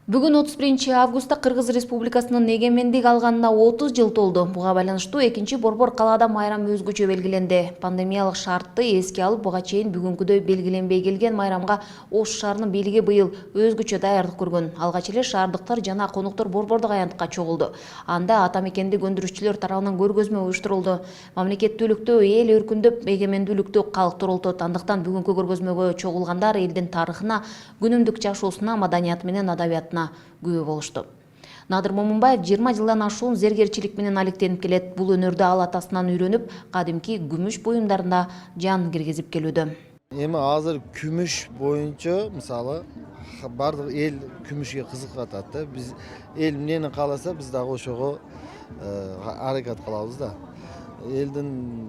Бүгүн 31 августта Кыргыз Республикасынын эгемендик алганына 30 жыл толду. Буга байланыштуу экинчи борбор калаада майрам өзгөчө белгиленди. Пандемиялык шартты эске алып, буга чейин бүгүнкүдөй белгиленбей келген майрамга Ош шаарынын бийлиги быйыл өзгөчө даярдык көргөн. Алгач эле шаардыктар жана конуктор борбордук аянтка чогулду. Анда ата мекендик өндүрүшчүлөр тарабынан көргөзмө уюштурулду. Мамлекеттүүлүктү эл өркүндөп, эгемендүүлүктү калктырылтат. Андыктан бүгүнкү көргөзмөгө чогулгандар элдин тарыхына, күнүмдүк жашоосуна, маданияты менен адабиятына күбө болушту. Надыр Момунбаев 20 жылдан ашуун зергерчилик менен алектенип келет. Бул өнөрдө ал атасынан үйрөнүп, кадимки күмүш буюмдарында жан киргизип келүүдө. Эми азыр күмүш боюнча мисалы бардык эл күмүшкө кызыгып атат да. Биз эл эмнени кааласа биз дагы ошого аракет кылабыз да. Элдин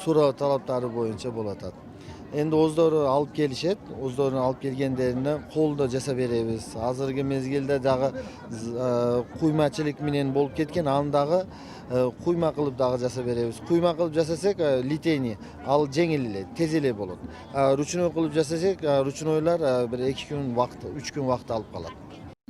суроо талаптары боюнча болуп атат. Endi ozdorу alıp gelişet, ozdorunu alıp gelgenlerini kolda jasa berебиз. Азыркы мезгилде дагы куймачылык менен болуп кеткен, андагы куйма кылып дагы жаса беребиз. Куйма кылып жасасак литейни, ал жеңил эле, тез эле болот. Ручной кылып жасасак, ручнойлар бир 2 күн вакыт, 3 күн вакыт алып калат.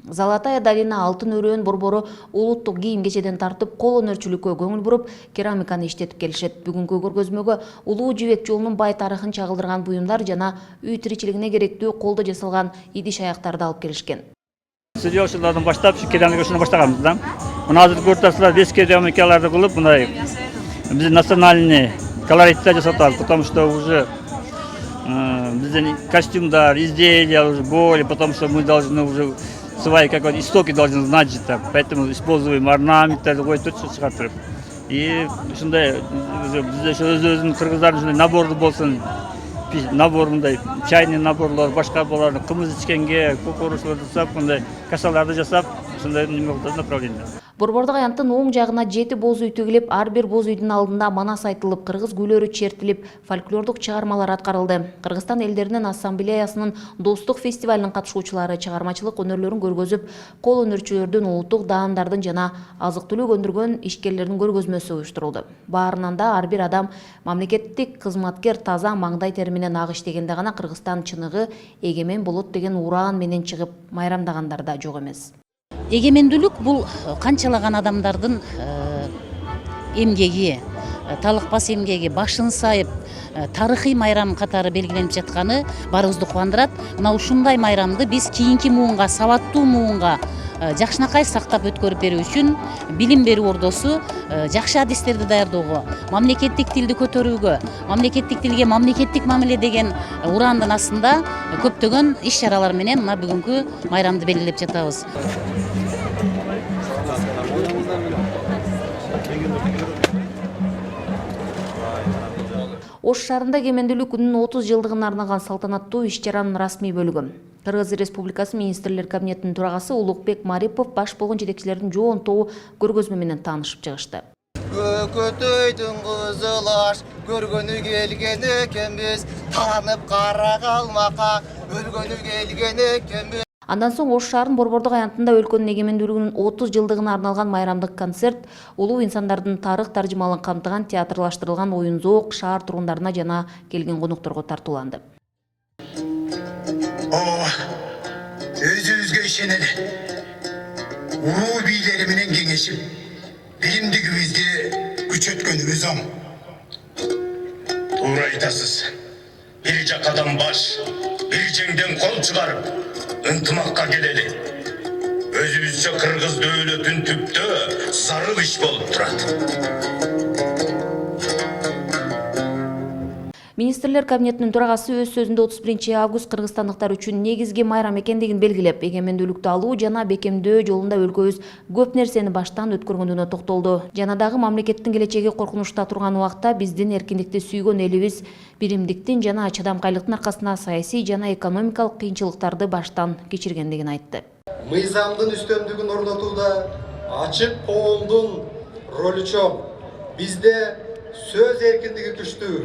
Залатая долина алтын өрөөн борбору улуттук кийим кечеден тартып кол өнөрчүлүккө көңүл буруп, керамиканы иштетип келишет. Бүгүнкү көргөзмөгө Улуу Жибек жолунун бай тарыхын чагылдырган буюмдар жана үй тиричилигине керектүү колдо жасалган идиш аяктарды алып келишкен. Сиз ошолордон баштап, керамика ушуну баштаганбыз да. Мына азыр көрүп атасыздар, 5 керамикаларды кылып, мындай биз национальный колоритте жасап атабыз, потому что уже биздин костюмдар, изделия уже более, потому что мы должны уже свои какой-то истоки должны знать же так, поэтому используем орнаменттарды коюп турчу чыгартып. И ушундай биз өзүбүздүн кыргыздардын набору болсун, набор мындай чайный наборлор, башка буларды кымыз ичкенге, кукурузларды жасап, мындай касаларды жасап, ушундай направление. Борбордук аянттын оң жагына 7 боз үй төгүлүп, ар бир боз үйдүн алдында манас айтылып, кыргыз күйлөрү чертилип, фольклордук чыгармалар аткарылды. Кыргызстан элдеринин ассамблеясынын достук фестивалынын катышуучулары чыгармачылык өнөрлөрүн көргөзүп, кол өнөрчүлөрдүн улуттук даамдардын жана азык-түлүк өндүргөн ишкерлердин көргөзмөсү уюштурулду. Баарынан да ар бир адам мамлекеттик кызматкер таза маңдай тери менен ак иштегенде гана Кыргызстан чыныгы эгемен болот деген ураан менен чыгып майрамдагандар да жок эмес. Эгемендүүлүк бул канчалаган адамдардын эмгеги, талыкпас эмгеги, башын сайып, тарыхый майрам катары белгиленип жатканы баарыбызды кубандырат. Мына ушундай майрамды биз кийинки муунга, сабаттуу муунга жакшынакай сактап өткөрүп берүү үчүн билим берүү ордосу жакшы адистерди даярдоого, мамлекеттик тилди көтөрүүгө, мамлекеттик тилге мамлекеттик мамиле деген ураандын астында көптөгөн иш-чаралар менен мына бүгүнкү майрамды белгилеп жатабыз. Ош шаарында эгемендүүлүк күнүнүн 30 жылдыгына арналган салтанаттуу иш-чаранын расмий бөлүгү. Кыргыз Республикасы Министрлер кабинетинин төрагасы Улукбек Марипов баш болгон жетекчилердин жоон тобу көргөзмө менен таанышып чыгышты. Көкөтөйдүн кызыл аш көргөнү келген экенбиз, таанып кара калмакка өлгөнү келген экенбиз. Андан соң Ош шаарынын борбордук аянтында өлкөнүн эгемендүүлүгүнүн 30 жылдыгына арналган майрамдык концерт, улуу инсандардын тарых таржымалын камтыган театрлаштырылган оюн-зоок шаар тургундарына жана келген конокторго тартууланды. Өзүбүзгө ишенели. Улуу бийлери менен кеңешип, билимдигибизди күчөткөнүбүз оң. Туура айтасыз. Бир жакадан баш, бир жеңден кол чыгарып, ынтымакка келели. Өзүбүзчө кыргыз дөөлөтүн түптөө зарыл иш болуп турат. Министрлер кабинетинин төрагасы өз сөзүндө 31 август кыргызстандыктар үчүн негизги майрам экендигин белгилеп, эгемендүүлүктү алуу жана бекемдөө жолунда өлкөбүз көп нерсени баштан өткөргөнүнө токтолду. Жана дагы мамлекеттин келечеги коркунучта турган убакта биздин эркиндикти сүйгөн элибиз биримдиктин жана чыдамкайлыктын аркасында саясий жана экономикалык кыйынчылыктарды баштан кечиргендигин айтты. Мыйзамдын үстөмдүгүн орнотууда ачык коомдун ролу чоң. Бизде сөз эркиндиги күчтүү.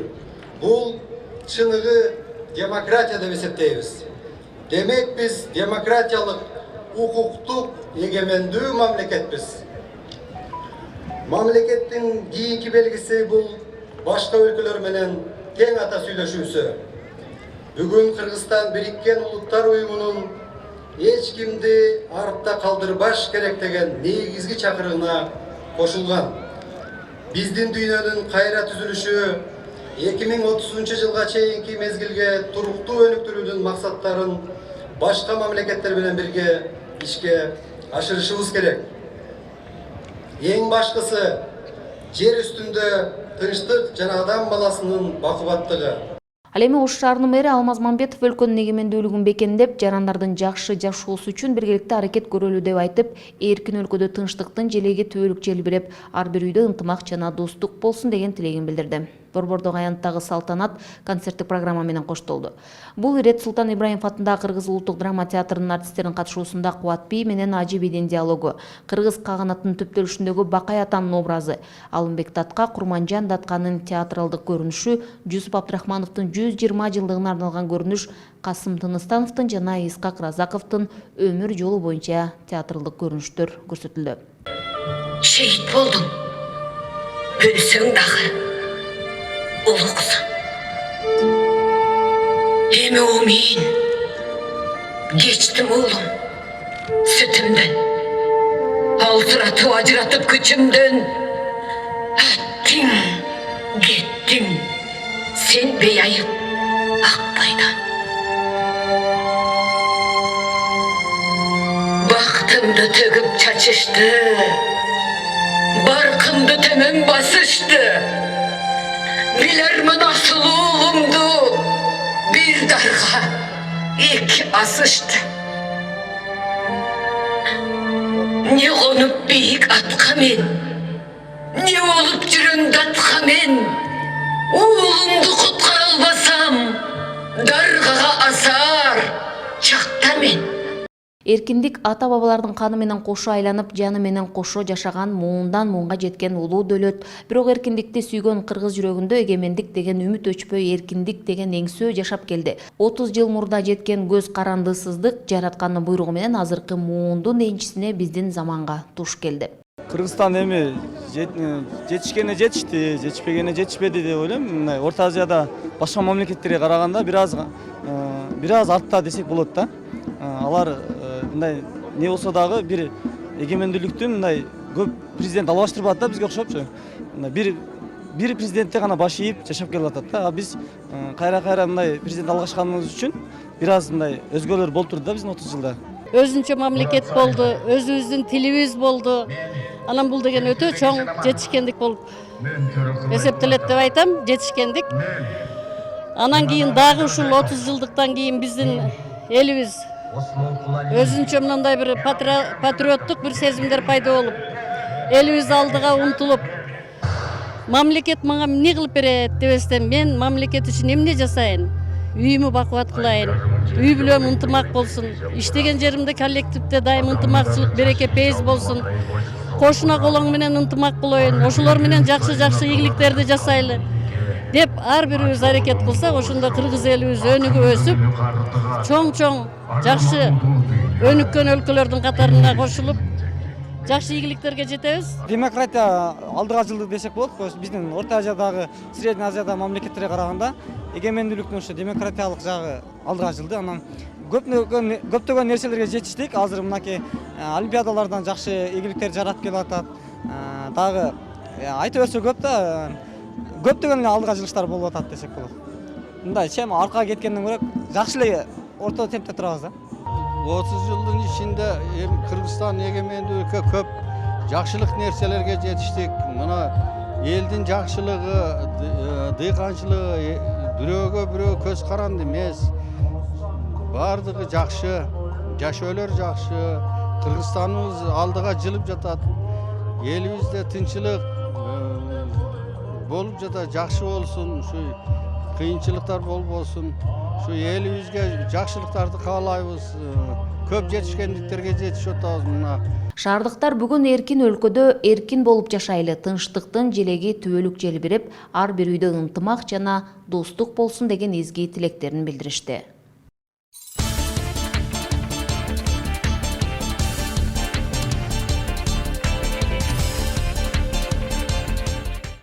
Бул чыныгы демократия деп эсептейбиз. Демек биз демократиялык, укуктук, эгемендүү мамлекетпиз. Мамлекеттин кийинки белгиси бул башка өлкөлөр менен тең ата сүйлөшүүсү. Бүгүн Кыргызстан Бириккен Улуттар Уюмунун эч кимди артта калтырбаш керек деген негизги чакырыгына кошулган. Биздин дүйнөнүн кайра түзүлүшү 2030 жылга чейинки мезгилге туруктуу өнүктүрүүнүн максаттарын башка мамлекеттер менен бирге ишке ашырышыбыз керек. Эң башкысы жер үстүндө тынчтык жана адам баласынын бакубаттыгы. Ал эми Ош шаарынын мэри Алмаз Мамбетов өлкөнүн эгемендүүлүгүн бекемдеп, жарандардын жакшы жашоосу үчүн биргеликте аракет көрөлү деп айтып, эркин өлкөдө тынчтыктын желеги түбөлүк желбиреп, ар бир үйдө ынтымак жана достук болсун деген тилегин билдирди. Борбордогу аянттагы салтанат концерттик программа менен коштолду. Бул ирет Султан Ибраимов атындагы Кыргыз улуттук драма театрынын артисттеринин катышуусунда Кубат бий менен Ажы бийдин диалогу, кыргыз каганатынын төптөлүшүндөгү Бакай атанын образы, Алымбек Датка, Курманжан Daтканын театралдык көрүнүшү, Жусуп Абдрахмановдун 120 жылдыгына арналган көрүнүш, Касым Тыныстановдун жана Искак Разаковдун өмүр жолу боюнча театралдык көрүнүштөр көрсөтүлдү. Şehit oldum. Ölsün dağı. Uluqsun. Emi o min. Geçtim oğlum. Sütümden. Altıratıp acıratıp kıçımdan. Ettin. Gittin. Sen beyayıp Akbay'dan. Baktımda töküp çaçıştı. Barkımda temem basıştı. Biler mi nasıl oğlumdu? Bir darga iki asıştı. Ne konup büyük atka men, ne olup жүрün datka men. Oğlumdu kutkar almasam, dargaga asar, çakta men. Эркиндик ата-бабалардын каны менен кошо айланып, жаны менен кошо жашаган, муундан муунга жеткен улуу дөөлөт. Бирок эркиндикти сүйгөн кыргыз жүрөгүндө эгемендик деген үмүт өчпөй, эркиндик деген эңсөө жашап келди. 30 жыл мурда жеткен көз карандысыздык жараткандын буйругу менен азыркы муундун энчисине биздин заманга туш келди. Кыргызстан эми жетишкене жетишти, жетишпегене жетишпеди деп ойлойм. Мындай Орто Азияда башка мамлекеттерге караганда бир аз артта десек болот да. Алар мындай не болсо дагы бир эгемендүүлүктүн мындай көп президент албаштырып атат да бизге окшопчу. Бир президентте гана баш ийип жашап келип атат да. Биз кайра мындай президент алгашканыбыз үчүн бир аз мындай өзгөлөр болуп турду да биздин 30 жылда. Өзүнчө мамлекет болду, өзүбүздүн тилибиз болду. Анан бул деген өтө чоң жетишкендик болуп эсептелет деп айтам, жетишкендик. Анан кийин дагы ушул 30 жылдыктан кийин биздин элибиз өзүнчө мындай бир патриоттук бир сезимдер пайда болуп, элибиз алдыга умтулуп, мамлекет мага эмне кылып берет дебестен, мен мамлекет үчүн эмне жасайын? Үйүмү бакубат кылайын, үй бүлөм ынтымак болсун, иштеген жеримде коллективде дайым ынтымакчылык, береке, пейиз болсун. Кошуна колоң менен ынтымак болоюн, ошолор менен жакшы ийгиликтерди жасайлы деп ар бирибиз аракет кылсак, ошондо кыргыз элибиз өнүгүп өсүп, чоң жакшы өнүккөн өлкөлөрдүн катарына кошулуп, жакшы ийгиликтерге жетебиз. Демократия алдыга жылды десек болот. Биздин Орто Азиядагы, Средний Азиядагы мамлекеттерге караганда эгемендүүлүктүн ошо демократиялык жагы алдыга жылды. Анан көптөгөн нерселерге жетиштик. Азыр мынакей олимпиадалардан жакшы ийгиликтер жаратып келип атат. Дагы айта берсе көп да, көптөгөн алдыга жылыштар болуп атат десек болот. Мындай чем аркага кеткенден көрө жакшы эле орто темпте турабыз да. 30 жылдын ичинде Кыргызстан эгемендүү өлкө көп жакшылык нерселерге жетиштик. Мына элдин жакшылыгы, дыйканчылыгы бирөөгө көз каранды эмес. Бардыгы жакшы, жашоолор жакшы. Кыргызстаныбыз алдыга жылып жатат. Элибизде тынччылык болуп жатат, жакшы болсун, ушу кыйынчылыктар болбосун. Şu elibizge жакшылыктарды каалайбыз, көп жетишкендиктерге жетишип атабыз мына. Шаардыктар бүгүн эркин өлкөдө эркин болуп жашайлы, тынчтыктын желеги түбөлүк желбиреп, ар бир үйдө ынтымак жана достук болсун деген изги тилектерин билдиришти.